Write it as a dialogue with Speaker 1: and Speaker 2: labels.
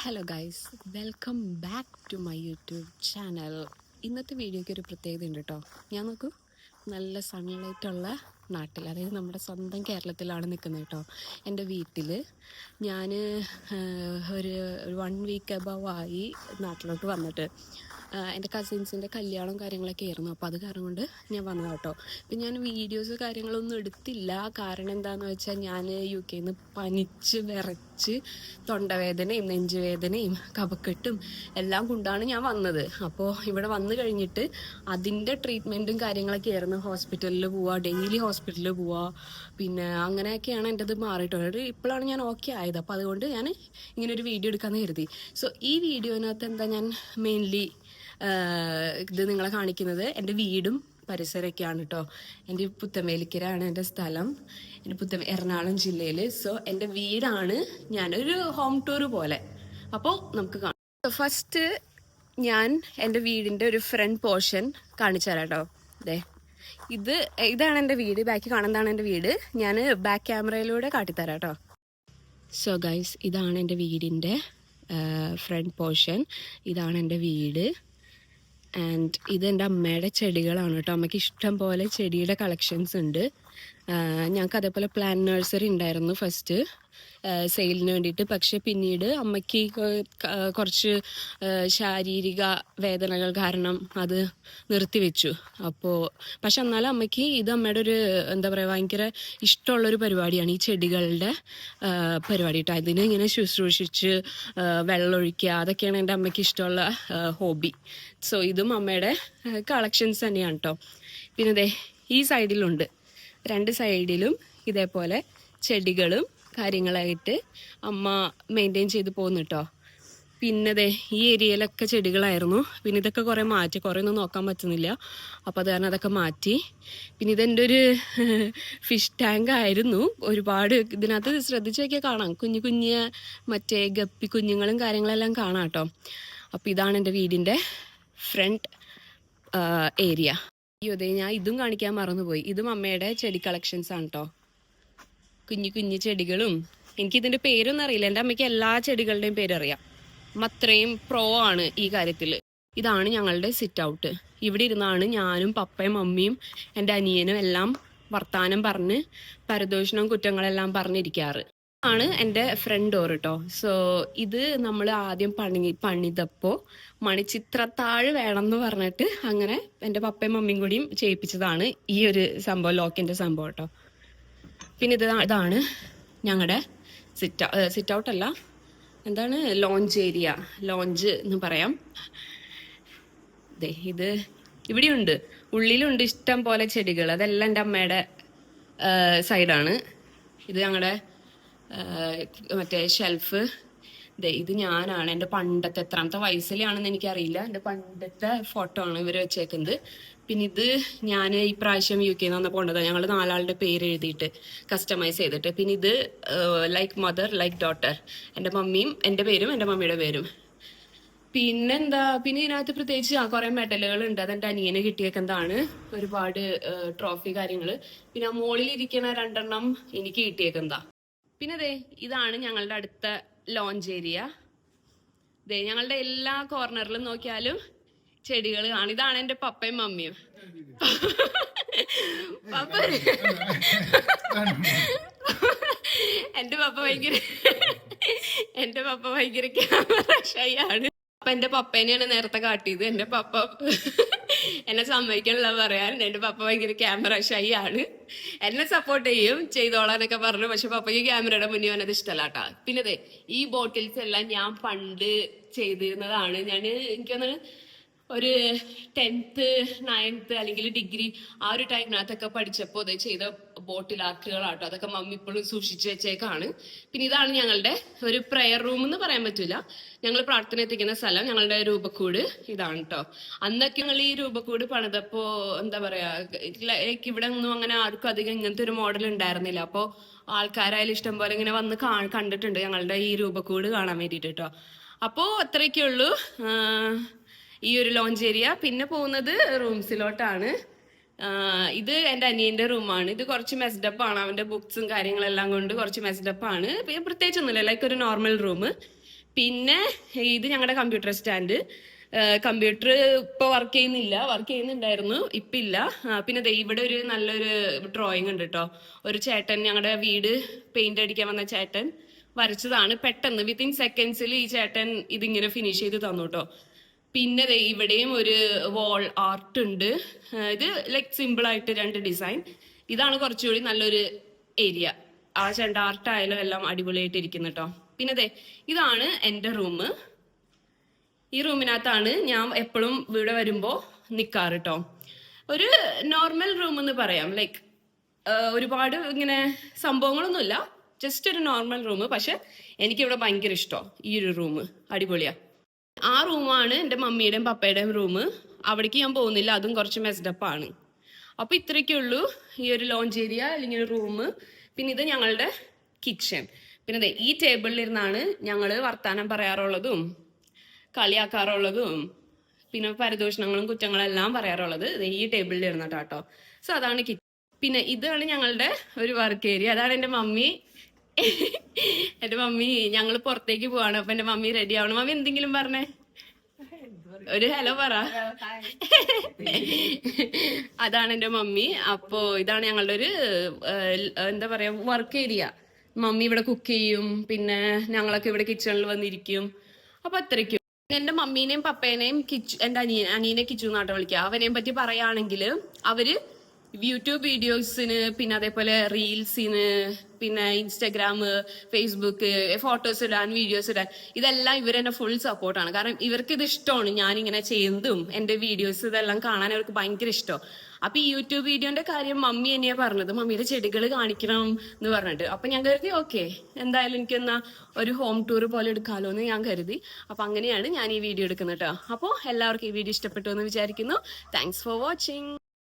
Speaker 1: Hello guys, welcome back to my YouTube channel. ഇന്നത്തെ വീഡിയോയ്ക്ക് ഒരു പ്രത്യേകത ഉണ്ട് കേട്ടോ. ഞാൻ നോക്കൂ, നല്ല സൺലൈറ്റുള്ള നാട്ടിൽ, അതായത് നമ്മുടെ സ്വന്തം കേരളത്തിലാണ് നിൽക്കുന്നത് കേട്ടോ. എൻ്റെ വീട്ടിൽ ഞാൻ ഒരു 1 വീക്ക് അബവ് ആയി നാട്ടിലോട്ട് വന്നിട്ട്. എൻ്റെ കസിൻസിൻ്റെ കല്യാണം കാര്യങ്ങളൊക്കെ ആയിരുന്നു. അപ്പോൾ അത് കാരണം കൊണ്ട് ഞാൻ വന്നത് കേട്ടോ. ഇപ്പം ഞാൻ വീഡിയോസ് കാര്യങ്ങളൊന്നും എടുത്തില്ല. കാരണം എന്താണെന്ന് വെച്ചാൽ ഞാൻ UK നിന്ന് പനിച്ച് വിറച്ച് തൊണ്ടവേദനയും നെഞ്ചുവേദനയും കഫക്കെട്ടും എല്ലാം കൊണ്ടാണ് ഞാൻ വന്നത്. അപ്പോൾ ഇവിടെ വന്നു കഴിഞ്ഞിട്ട് അതിൻ്റെ ട്രീറ്റ്മെൻറ്റും കാര്യങ്ങളൊക്കെ ആയിരുന്നു. ഹോസ്പിറ്റലിൽ പോവുക, ഡെയിലി ഹോസ്പിറ്റലിൽ പോവുക, പിന്നെ അങ്ങനെയൊക്കെയാണ് എൻ്റെ ഇത് മാറിയിട്ടുള്ളത്. ഇപ്പോഴാണ് ഞാൻ ഓക്കെ ആയത്. അപ്പോൾ അതുകൊണ്ട് ഞാൻ ഇങ്ങനെ ഒരു വീഡിയോ എടുക്കാമെന്ന് കരുതി. സോ ഈ വീഡിയോനകത്ത് എന്താ ഞാൻ മെയിൻലി ഇത് നിങ്ങളെ കാണിക്കുന്നത് എൻ്റെ വീടും പരിസരമൊക്കെയാണ് കേട്ടോ. എൻ്റെ പുത്തൻവേലിക്കരയാണ് എൻ്റെ സ്ഥലം, എൻ്റെ എറണാകുളം ജില്ലയിൽ. സോ എൻ്റെ വീടാണ്, ഞാനൊരു ഹോം ടൂർ പോലെ. അപ്പോൾ നമുക്ക് കാണാം. ഫസ്റ്റ് ഞാൻ എൻ്റെ വീടിൻ്റെ ഒരു ഫ്രണ്ട് പോർഷൻ കാണിച്ചു തരാം കേട്ടോ. ഇതാണ് എൻ്റെ വീട്. ബാക്കി കാണുന്നതാണ് എൻ്റെ വീട്. ഞാൻ ബാക്ക് ക്യാമറയിലൂടെ കാട്ടിത്തരാം കേട്ടോ. സോ ഗൈസ്, ഇതാണ് എൻ്റെ വീടിൻ്റെ ഫ്രണ്ട് പോർഷൻ. ഇതാണ് എൻ്റെ വീട്. ആൻഡ് ഇത് എൻ്റെ അമ്മയുടെ ചെടികളാണ് കേട്ടോ. അമ്മയ്ക്ക് ഇഷ്ടം പോലെ ചെടിയുടെ കളക്ഷൻസ് ഉണ്ട്. ഞങ്ങൾക്ക് അതേപോലെ പ്ലാൻ നഴ്സറി ഉണ്ടായിരുന്നു ഫസ്റ്റ് സെയിലിന് വേണ്ടിയിട്ട്. പക്ഷെ പിന്നീട് അമ്മയ്ക്ക് കുറച്ച് ശാരീരിക വേദനകൾ കാരണം അത് നിർത്തിവെച്ചു. പക്ഷെ എന്നാലും അമ്മയ്ക്ക് ഇത് അമ്മയുടെ ഒരു എന്താ പറയുക, ഭയങ്കര ഇഷ്ടമുള്ളൊരു പരിപാടിയാണ് ഈ ചെടികളുടെ പരിപാടി കേട്ടോ. അതിന് ഇങ്ങനെ ശുശ്രൂഷിച്ച് വെള്ളമൊഴിക്കുക, അതൊക്കെയാണ് എൻ്റെ അമ്മയ്ക്ക് ഇഷ്ടമുള്ള ഹോബി. സോ ഇതും അമ്മയുടെ കളക്ഷൻസ് തന്നെയാണ് കേട്ടോ. പിന്നെ ഈ സൈഡിലുണ്ട്, 2 സൈഡിലും ഇതേപോലെ ചെടികളും കാര്യങ്ങളായിട്ട് അമ്മ മെയിൻറ്റെയിൻ ചെയ്ത് പോകുന്നു കേട്ടോ. പിന്നെ ഈ ഏരിയയിലൊക്കെ ചെടികളായിരുന്നു. പിന്നെ ഇതൊക്കെ കുറേ മാറ്റി, കുറേ ഒന്നും നോക്കാൻ പറ്റുന്നില്ല. അപ്പോൾ അത് കാരണം അതൊക്കെ മാറ്റി. പിന്നെ ഇതെൻ്റെ ഒരു ഫിഷ് ടാങ്ക് ആയിരുന്നു. ഒരുപാട് ഇതിനകത്ത് ശ്രദ്ധിച്ച് നോക്കിയാൽ കാണാം, കുഞ്ഞു കുഞ്ഞ് മറ്റേ ഗപ്പി കുഞ്ഞുങ്ങളും കാര്യങ്ങളെല്ലാം കാണാം കേട്ടോ. അപ്പോൾ ഇതാണ് എൻ്റെ വീടിൻ്റെ ഫ്രണ്ട് ഏരിയ. ഞാൻ ഇതും കാണിക്കാൻ മറന്നുപോയി. ഇതും അമ്മയുടെ ചെടി കളക്ഷൻസ് ആണ് കേട്ടോ. കുഞ്ഞു കുഞ്ഞു ചെടികളും, എനിക്കിതിൻ്റെ പേരൊന്നും അറിയില്ല. എൻ്റെ അമ്മയ്ക്ക് എല്ലാ ചെടികളുടെയും പേരറിയാം. അത്രയും പ്രോ ആണ് ഈ കാര്യത്തിൽ. ഇതാണ് ഞങ്ങളുടെ സിറ്റ് ഔട്ട്. ഇവിടെ ഇരുന്നാണ് ഞാനും പപ്പയും മമ്മിയും എൻ്റെ അനിയനും എല്ലാം വർത്താനം പറഞ്ഞ് പരദൂഷണവും കുറ്റങ്ങളെല്ലാം പറഞ്ഞിരിക്കാറ്. ആണ് എൻ്റെ ഫ്രണ്ട് ഡോർ കേട്ടോ. സോ ഇത് നമ്മൾ ആദ്യം പണിതപ്പോൾ മണിച്ചിത്രത്താഴ് വേണം എന്ന് പറഞ്ഞിട്ട് അങ്ങനെ എൻ്റെ പപ്പയും മമ്മിയും കൂടിയും ചെയ്യിപ്പിച്ചതാണ് ഈ ഒരു സംഭവം, ലോക്കിൻ്റെ സംഭവം കേട്ടോ. പിന്നെ ഇതാണ് ഞങ്ങളുടെ സിറ്റ് ഔട്ടല്ല, എന്താണ്, ലോഞ്ച് ഏരിയ, ലോഞ്ച് എന്ന് പറയാം. ഇത് ഇവിടെയുണ്ട്, ഉള്ളിലുണ്ട് ഇഷ്ടം പോലെ ചെടികൾ. അതെല്ലാം എൻ്റെ അമ്മയുടെ സൈഡാണ്. ഇത് ഞങ്ങളുടെ മറ്റേ ഷെൽഫ്. ഇത് ഞാനാണ്. എൻ്റെ പണ്ടത്തെ എത്രാമത്തെ വയസ്സിലാണെന്ന് എനിക്കറിയില്ല, എൻ്റെ പണ്ടത്തെ ഫോട്ടോ ആണ് ഇവർ വെച്ചേക്കുന്നത്. പിന്നെ ഇത് ഞാൻ ഈ പ്രാവശ്യം UK നിന്ന് വന്നപ്പോൾ കൊണ്ടതാണ്, ഞങ്ങൾ 4 ആളുടെ പേര് എഴുതിയിട്ട് കസ്റ്റമൈസ് ചെയ്തിട്ട്. പിന്നെ ഇത് ലൈക്ക് മദർ ലൈക്ക് ഡോട്ടർ, എൻ്റെ മമ്മിയും എൻ്റെ പേരും എൻ്റെ മമ്മിയുടെ പേരും. പിന്നെന്താ, പിന്നെ ഇതിനകത്ത് പ്രത്യേകിച്ച് കുറേ മെഡലുകൾ ഉണ്ട്. അതെൻ്റെ അനിയന് കിട്ടിയേക്കുന്നതാണ്, ഒരുപാട് ട്രോഫി കാര്യങ്ങൾ. പിന്നെ ആ മുകളിലിരിക്കുന്ന 2 എണ്ണം എനിക്ക് കിട്ടിയേക്കുന്നതാ. പിന്നെ ഇതാണ് ഞങ്ങളുടെ അടുത്ത ലോഞ്ച് ഏരിയ. ഞങ്ങളുടെ എല്ലാ കോർണറിലും നോക്കിയാലും ചെടികൾ കാണും. ഇതാണ് എൻ്റെ പപ്പയും മമ്മിയും. പപ്പ എൻ്റെ പപ്പ ഭയങ്കര ക്യാമറ ഷൈ ആണ്. അപ്പൊ എൻ്റെ പപ്പേനെയാണ് നേരത്തെ കാട്ടിയത്. എൻ്റെ പപ്പ എന്നെ സമ്മതിക്കാനുള്ള പറയാൻ, എൻ്റെ പപ്പ ഭയങ്കര ക്യാമറ ഷൈ ആണ്. എന്നെ സപ്പോർട്ട് ചെയ്തോളാനൊക്കെ പറഞ്ഞു. പക്ഷെ പപ്പയ്ക്ക് ക്യാമറയുടെ മുന്നിൽ വന്നത് ഇഷ്ടമല്ലാട്ടാ. പിന്നെ ഈ ബോട്ടിൽസ് എല്ലാം ഞാൻ പണ്ട് ചെയ്തിരുന്നതാണ്. എനിക്കൊന്ന് ഒരു 10th 9th അല്ലെങ്കിൽ ഡിഗ്രി ആ ഒരു ടൈമിനകത്തൊക്കെ പഠിച്ചപ്പോൾ ചെയ്ത ബോട്ടിൽ ആർട്ടുകളാട്ടോ. അതൊക്കെ മമ്മി ഇപ്പോഴും സൂക്ഷിച്ചു വെച്ചേക്കാണ്. പിന്നെ ഇതാണ് ഞങ്ങളുടെ ഒരു പ്രെയർ റൂം എന്ന് പറയാൻ പറ്റില്ല, ഞങ്ങൾ പ്രാർത്ഥന എത്തിക്കുന്ന സ്ഥലം. ഞങ്ങളുടെ രൂപക്കൂട് ഇതാണ് കേട്ടോ. അന്നൊക്കെ ഞങ്ങൾ ഈ രൂപക്കൂട് പണിതപ്പോ എന്താ പറയാ, ഇവിടെ ഒന്നും അങ്ങനെ ആർക്കും അധികം ഇങ്ങനത്തെ ഒരു മോഡൽ ഉണ്ടായിരുന്നില്ല. അപ്പോൾ ആൾക്കാരായാലും ഇഷ്ടം പോലെ ഇങ്ങനെ വന്ന് കണ്ടിട്ടുണ്ട് ഞങ്ങളുടെ ഈ രൂപക്കൂട് കാണാൻ വേണ്ടിയിട്ട് കേട്ടോ. അപ്പോൾ അത്രയൊക്കെ ഉള്ളൂ ഈ ഒരു ലോഞ്ച് ഏരിയ. പിന്നെ പോകുന്നത് റൂംസിലോട്ടാണ്. ഇത് എൻ്റെ അനിയൻ്റെ റൂമാണ്. ഇത് കുറച്ച് മെസ്ഡപ്പ് ആണ്, അവൻ്റെ ബുക്സും കാര്യങ്ങളെല്ലാം കൊണ്ട് കുറച്ച് മെസ്ഡപ്പ് ആണ്. പ്രത്യേകിച്ചൊന്നുമില്ല, ലൈക്ക് ഒരു നോർമൽ റൂം. പിന്നെ ഇത് ഞങ്ങളുടെ കമ്പ്യൂട്ടർ സ്റ്റാൻഡ്. കമ്പ്യൂട്ടർ ഇപ്പൊ വർക്ക് ചെയ്യുന്നുണ്ടായിരുന്നു, ഇപ്പൊ ഇല്ല. പിന്നെ ദേ ഇവിടെ ഒരു നല്ലൊരു ഡ്രോയിങ് ഉണ്ട് കേട്ടോ. ഒരു ചേട്ടൻ, ഞങ്ങളുടെ വീട് പെയിന്റ് അടിക്കാൻ വന്ന ചേട്ടൻ വരച്ചതാണ്. പെട്ടെന്ന് വിത്തിൻ സെക്കൻഡ്സിൽ ഈ ചേട്ടൻ ഇതിങ്ങനെ ഫിനിഷ് ചെയ്ത് തന്നു കേട്ടോ. പിന്നെ ദേ ഇവിടെയും ഒരു വാൾ ആർട്ട് ഉണ്ട്. ഇത് ലൈക്ക് സിമ്പിൾ ആയിട്ട് 2 ഡിസൈൻ. ഇതാണ് കുറച്ചുകൂടി നല്ലൊരു ഏരിയ. ആ ചേട്ടൻ ആർട്ട് ആയാലും എല്ലാം അടിപൊളിയായിട്ട് ഇരിക്കുന്നു കേട്ടോ. പിന്നെ ദേ ഇതാണ് എൻ്റെ റൂം. ഈ റൂമിനകത്താണ് ഞാൻ എപ്പോഴും ഇവിടെ വരുമ്പോൾ നിൽക്കാറ് കേട്ടോ. ഒരു നോർമൽ റൂം എന്ന് പറയാം. ലൈക്ക് ഒരുപാട് ഇങ്ങനെ സംഭവങ്ങളൊന്നുമില്ല, ജസ്റ്റ് ഒരു നോർമൽ റൂം. പക്ഷെ എനിക്കിവിടെ ഭയങ്കര ഇഷ്ടമാണ് ഈ ഒരു റൂം, അടിപൊളിയാ. ആ റൂമാണ് എൻ്റെ മമ്മിയുടെയും പപ്പയുടെയും റൂം. അവിടേക്ക് ഞാൻ പോകുന്നില്ല, അതും കുറച്ച് മെസ്ഡപ്പാണ്. അപ്പോൾ ഇത്രയൊക്കെ ഉള്ളൂ ഈ ഒരു ലോഞ്ച് ഏരിയ അല്ലെങ്കിൽ റൂം. പിന്നെ ഇത് ഞങ്ങളുടെ കിച്ചൺ. പിന്നെ അതെ ഈ ടേബിളിലിരുന്നാണ് ഞങ്ങൾ വർത്താനം പറയാറുള്ളതും കളിയാക്കാറുള്ളതും പിന്നെ പരദൂഷണങ്ങളും കുറ്റങ്ങളും എല്ലാം പറയാറുള്ളത് ഈ ടേബിളിൽ ഇരുന്നിട്ടാട്ടോ. സോ അതാണ് കിച്ചൺ. പിന്നെ ഇതാണ് ഞങ്ങളുടെ ഒരു വർക്ക് ഏരിയ. അതാണ് എൻ്റെ മമ്മി. എൻ്റെ മമ്മി, ഞങ്ങൾ പുറത്തേക്ക് പോവാണ്. അപ്പൊ എൻ്റെ മമ്മി റെഡി ആവണം. മമ്മി എന്തെങ്കിലും പറഞ്ഞേ, ഒരു ഹലോ പറ. അതാണ് എൻ്റെ മമ്മി. അപ്പോ ഇതാണ് ഞങ്ങളുടെ ഒരു എന്താ പറയാ വർക്ക് ഏരിയ. മമ്മി ഇവിടെ കുക്ക് ചെയ്യും, പിന്നെ ഞങ്ങളൊക്കെ ഇവിടെ കിച്ചണിൽ വന്നിരിക്കും. അപ്പൊ അത്രയ്ക്കും. എന്റെ മമ്മീനെയും പപ്പേനെയും എന്റെ അനിയനെ കിച്ചു എന്നാട്ടോ വിളിക്കുക. അവനെയും പറ്റി പറയുകയാണെങ്കിൽ അവര് യൂട്യൂബ് വീഡിയോസിന്, പിന്നെ അതേപോലെ റീൽസിന്, പിന്നെ ഇൻസ്റ്റാഗ്രാം, ഫേസ്ബുക്ക്, ഫോട്ടോസ് ഇടാൻ, വീഡിയോസ് ഇടാൻ, ഇതെല്ലാം ഇവരെന്നെ ഫുൾ സപ്പോർട്ടാണ്. കാരണം ഇവർക്ക് ഇത് ഇഷ്ടമാണ് ഞാനിങ്ങനെ ചെയ്യുന്നതും എന്റെ വീഡിയോസ് ഇതെല്ലാം കാണാൻ അവർക്ക് ഭയങ്കര ഇഷ്ടം. അപ്പൊ ഈ യൂട്യൂബ് വീഡിയോന്റെ കാര്യം മമ്മി തന്നെയാ പറഞ്ഞത്, മമ്മിയുടെ ചെടികൾ കാണിക്കണം എന്ന് പറഞ്ഞിട്ട്. അപ്പൊ ഞാൻ കരുതി ഓക്കെ, എന്തായാലും എനിക്കെന്നാ ഒരു ഹോം ടൂർ പോലെ എടുക്കാമല്ലോ എന്ന് ഞാൻ കരുതി. അപ്പൊ അങ്ങനെയാണ് ഞാൻ ഈ വീഡിയോ എടുക്കുന്നത് കേട്ടോ. അപ്പോൾ എല്ലാവർക്കും ഈ വീഡിയോ ഇഷ്ടപ്പെട്ടു എന്ന് വിചാരിക്കുന്നു. Thanks for watching.